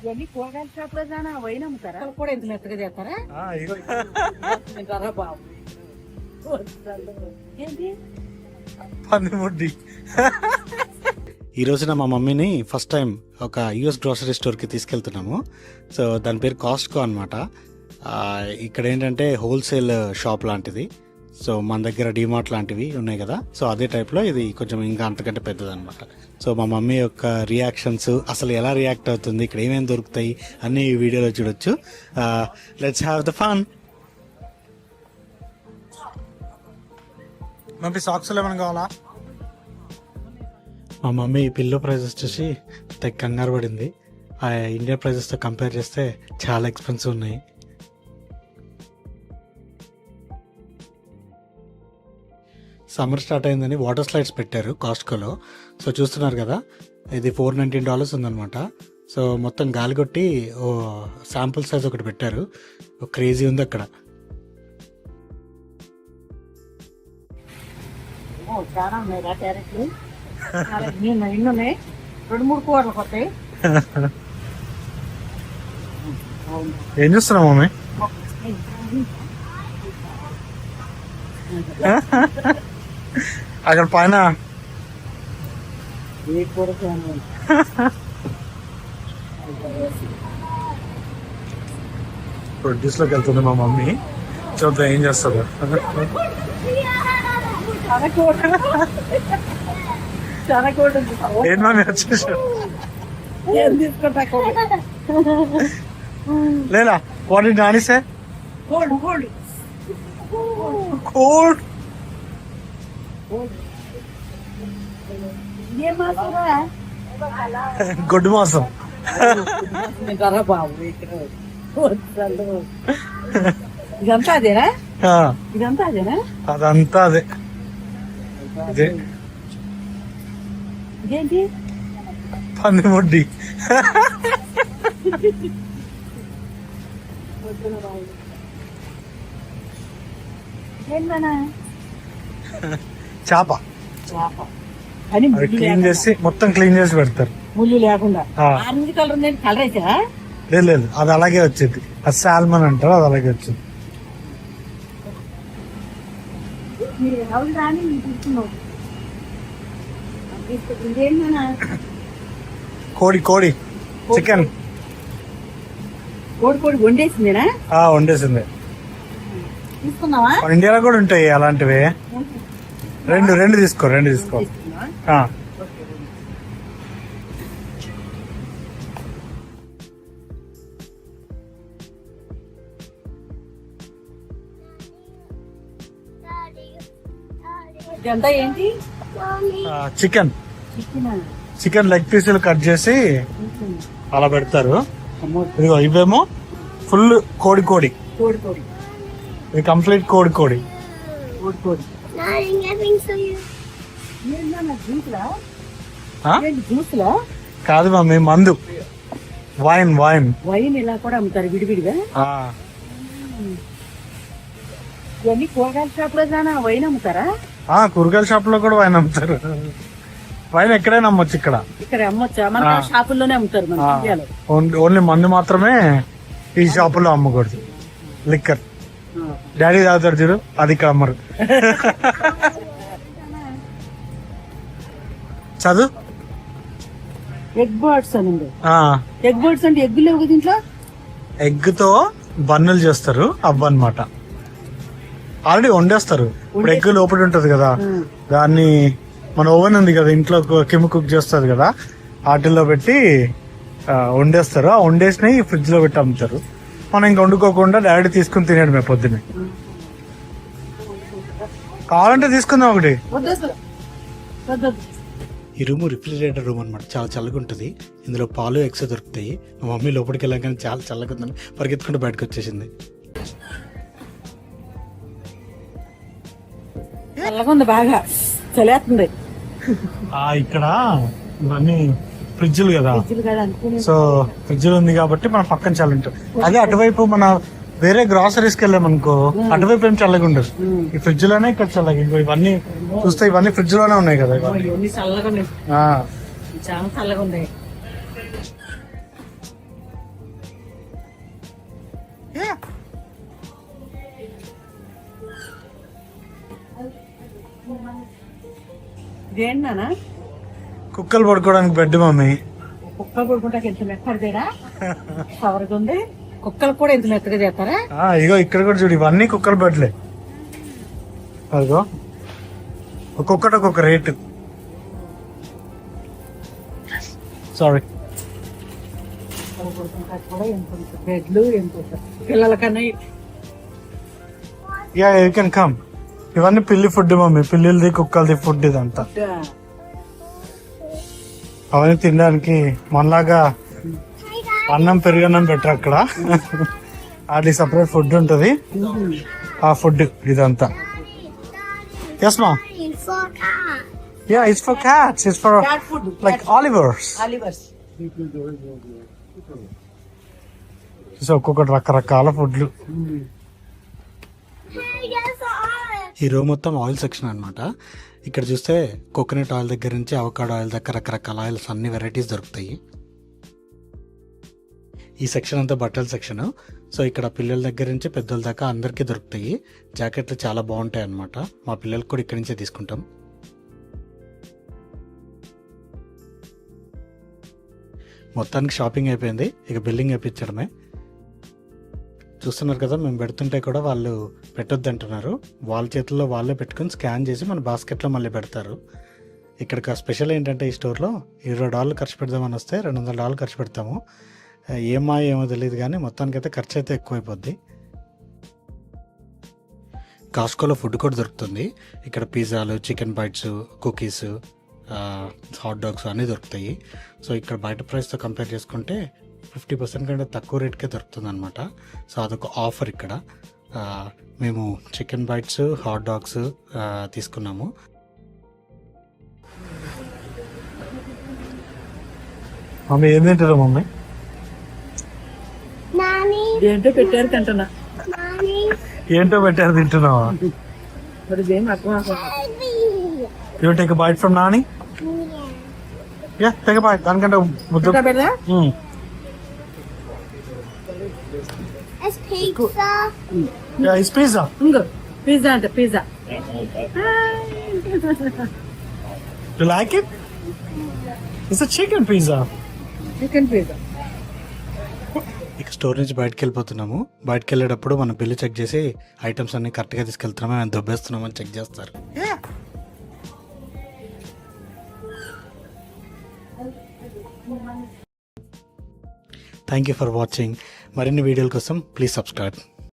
ఇవన్నీ కూరగాయల షాప్ లో జానా వైన్ అమ్ముతారా కూడా ఇంత మెత్తగా చేస్తారా బాబు ఏంటి పందిముడ్డి. ఈ రోజున మా మమ్మీని ఫస్ట్ టైం ఒక యూఎస్ గ్రోసరీ స్టోర్కి తీసుకెళ్తున్నాము. సో దాని పేరు కాస్ట్కో అనమాట. ఇక్కడ ఏంటంటే హోల్సేల్ షాప్ లాంటిది. సో మన దగ్గర డిమార్ట్ లాంటివి ఉన్నాయి కదా, సో అదే టైప్లో ఇది కొంచెం ఇంకా అంతకంటే పెద్దది అనమాట. సో మా మమ్మీ యొక్క రియాక్షన్స్, అసలు ఎలా రియాక్ట్ అవుతుంది, ఇక్కడ ఏమేమి దొరుకుతాయి అన్ని ఈ వీడియోలో చూడొచ్చు. Let's have the fun. Mummy సాక్స్లో ఏమైనా కావాలా? మా మమ్మీ పిల్లో ప్రైజెస్ చూసి తెగ కంగారు పడింది. ఆ ఇండియా ప్రైజెస్తో కంపేర్ చేస్తే చాలా ఎక్స్పెన్సివ్ ఉన్నాయి. సమ్మర్ స్టార్ట్ అయిందని వాటర్ స్లైడ్స్ పెట్టారు కాస్ట్కోలో. సో చూస్తున్నారు కదా, ఇది $419 ఉందన్నమాట. సో మొత్తం గాలి కొట్టి ఓ శాంపుల్ సైజ్ ఒకటి పెట్టారు. క్రేజీ ఉంది అక్కడ. చాలా ఉన్నాయి రా క్యారెట్లు, ఎన్ని ఉన్నాయి, 2-3 కూరలు కొత్తాయి. ఏం చూస్తున్నావు మమ్మీ? అక్కడ పైన ఏ కూర ప్రొడ్యూస్ లోకి వెళ్తుంది మా మమ్మీ. చూద్దాం ఏం చేస్తుందో. ఏం మమ్మీ వచ్చేసారు లేదా? What did Nani say? Cold. గొడ్డు మాసం. బాబు ఇదంతా అదేనా? ఇదంతా అదేనా? అదంతా అదే. ఇదే ఇదేంటి? పందిముడ్డి. చేప అని క్లీన్ చేసి మొత్తం క్లీన్ చేసి పెడతారు, ముళ్ళు లేకుండా. ఆరెంజ్ కలర్ ఉంది, కలర్ అయితే లేదు అది అలాగే వచ్చింది. అది సాల్మన్ అంటారు, అది అలాగే వచ్చింది. కోడి చికెన్. కోడి వండేసిందేనా? వండేసింది. తీసుకున్నావా? ఇండియాలో కూడా ఉంటాయి అలాంటివి. రెండు తీసుకో. ఇదంతా ఏంటి? చికెన్ లెగ్ పీసులు కట్ చేసి అలా పెడతారు. ఇదిగో ఇవేమో ఫుల్ కోడి. ఇది కంప్లీట్ కోడి. కాదు మమ్మీ, మందు. వైన్ ఇలా కూడా అమ్ముతారు విడివిడిగా. ఇవన్నీ కూరగాయల షాప్ లో జానా వైన్ అమ్ముతారా? కూరగాయల షాప్ లో కూడా వైన్ అమ్ముతారు. వైన్ ఎక్కడైనా అమ్మొచ్చు. ఇక్కడ అమ్మొచ్చా? మన షాపుల్లోనే అమ్ముతారు మన ఇండియాలో. ఓన్లీ మందు మాత్రమే ఈ షాపుల్లో అమ్మకూడదు. లిక్కర్ డాడీ తాగుతారు చూడు, అది ఇక్కడ అమ్మరు. చదువు. ఎగ్ బర్డ్స్ అని ఉంది. ఎగ్ బర్డ్స్ అంటే ఎగ్ లేవు కదా ఇంట్లో. ఎగ్ తో బన్నులు చేస్తారు అన్నమాట. ఆల్రెడీ వండేస్తారు. ఇప్పుడు ఎగ్ లోపల ఉంటది కదా, దాన్ని మన ఓవెన్ ఉంది కదా ఇంట్లో, కిమ్ కుక్ చేస్తుంది కదా, వాటిల్లో పెట్టి వండేస్తారు. ఆ వండేసినవి ఫ్రిడ్జ్ లో పెట్టి అమ్ముతారు. మనం ఇంకా వండుకోకుండా డాడీ తీసుకుని తినేయడమే పొద్దున్నే. కావాలంటే తీసుకుందాం ఒకటి. ఈ రూమ్ రిఫ్రిజిరేటర్ రూమ్ అనమాట. చాలా చల్లగా ఉంటుంది. ఇందులో పాలు ఎగ్స్ దొరుకుతాయి. మా మమ్మీ లోపలికి వెళ్ళాక చాలా చల్లగా ఉందని పరిగెత్తుకుంటూ బయటకు వచ్చేసింది. చల్లగా ఉంది, బాగా చలేస్తుంది. ఇక్కడ ఇవన్నీ ఫ్రిడ్జ్లు కదా, సో ఫ్రిడ్జ్లు ఉంది కాబట్టి మన పక్కన చల్ల ఉంటుంది. అదే అటువైపు మన వేరే గ్రాసరీస్కి వెళ్ళామనుకో, అటువైపు ఏం చల్లగా ఉండదు. ఈ ఫ్రిడ్జ్ లోనే ఇక్కడ చల్లగా. ఇంకో ఇవన్నీ చూస్తే ఇవన్నీ ఫ్రిడ్జ్ లోనే ఉన్నాయి కదా. చాలా చల్లగా ఉన్నాయి. ఇదేంటనా కుక్కలు పడుకోవడానికి బెడ్ మమ్మీ. కుక్కలు పడుకుంటాకి ఎంత మెత్తడిదేడా కవరగా ఉంది. కుక్కలు కూడా ఎంత మెత్తగా చేస్తారా? ఇగో ఇక్కడ కూడా చూడు, ఇవన్నీ కుక్కల బెడ్లే. అదిగో ఒక్కొక్కటి ఒక్కొక్క రేటు. సారీ, కూడా ఎంత బెడ్లు ఎంత పిల్లల కన్నా యా యూ కెన్ కమ్. ఇవన్నీ పిల్లి ఫుడ్ మమ్మీ, పిల్లిది కుక్కలది ఫుడ్ ఇదంతా. అవన్నీ తినడానికి మనలాగా అన్నం పెరుగన్నం పెట్టరు అక్కడ. అది సపరేట్ ఫుడ్ ఉంటది, ఆ ఫుడ్ ఇదంతా. ఎస్ మా, yeah it's for cats, it's for like Olivers. So ఒక్కొక్కటి రకరకాల ఫుడ్లు. ఈ రో మొత్తం ఆయిల్ సెక్షన్ అనమాట. ఇక్కడ చూస్తే కోకోనట్ ఆయిల్ దగ్గర నుంచి అవకాడో ఆయిల్ దగ్గర రకరకాల ఆయిల్స్ అన్ని వెరైటీస్ దొరుకుతాయి. ఈ సెక్షన్ అంతా బట్టల సెక్షన్. సో ఇక్కడ పిల్లల దగ్గర నుంచి పెద్దల దాకా అందరికీ దొరుకుతాయి. జాకెట్లు చాలా బాగుంటాయి అన్నమాట. మా పిల్లలకు కూడా ఇక్కడి నుంచే తీసుకుంటాం. మొత్తానికి షాపింగ్ అయిపోయింది, ఇక బిల్లింగ్ వేయించడమే. చూస్తున్నారు కదా, మేము పెడుతుంటే కూడా వాళ్ళు పెట్టొద్దు అంటున్నారు. వాళ్ళ చేతుల్లో వాళ్ళే పెట్టుకుని స్కాన్ చేసి మన బాస్కెట్లో మళ్ళీ పెడతారు. ఇక్కడ స్పెషల్ ఏంటంటే ఈ స్టోర్లో $20 ఖర్చు పెడదామని వస్తే $200 ఖర్చు పెడతాము. ఏమో తెలియదు కానీ మొత్తానికైతే ఖర్చు అయితే ఎక్కువైపోద్ది. కాస్కోలో ఫుడ్ కూడా దొరుకుతుంది. ఇక్కడ పిజ్జాలు, chicken bites, cookies, hot dogs అన్నీ దొరుకుతాయి. సో ఇక్కడ బయట ప్రైస్తో కంపేర్ చేసుకుంటే 50% కంటే తక్కువ రేట్కే దొరుకుతుంది అనమాట. సో అదొక ఆఫర్ ఇక్కడ. మేము చికెన్ బైట్స్, హాట్ డాగ్స్ తీసుకున్నాము. మమ్మీ ఏం తింటారు మమ్మీ? ఏంటో పెట్టారు తింటున్నా. ఏంటో పెట్టారు తింటున్నావా? You take a bite from Nani? Yeah, take a bite. దానికంటే ముద్దు. It's pizza. Yeah, it's pizza. Pizza అంటే pizza. You like it? It's a chicken pizza. Chicken pizza. ఇక స్టోర్ నుంచి బయటకు వెళ్ళిపోతున్నాము. బయటకు వెళ్ళేటప్పుడు మనం బిల్లు చెక్ చేసి ఐటమ్స్ అన్ని కరెక్ట్గా తీసుకెళ్తున్నామా, మేము దొబ్బేస్తున్నామని చెక్ చేస్తారు. Thank you for watching. మరిన్ని వీడియోల కోసం ప్లీజ్ సబ్స్క్రైబ్.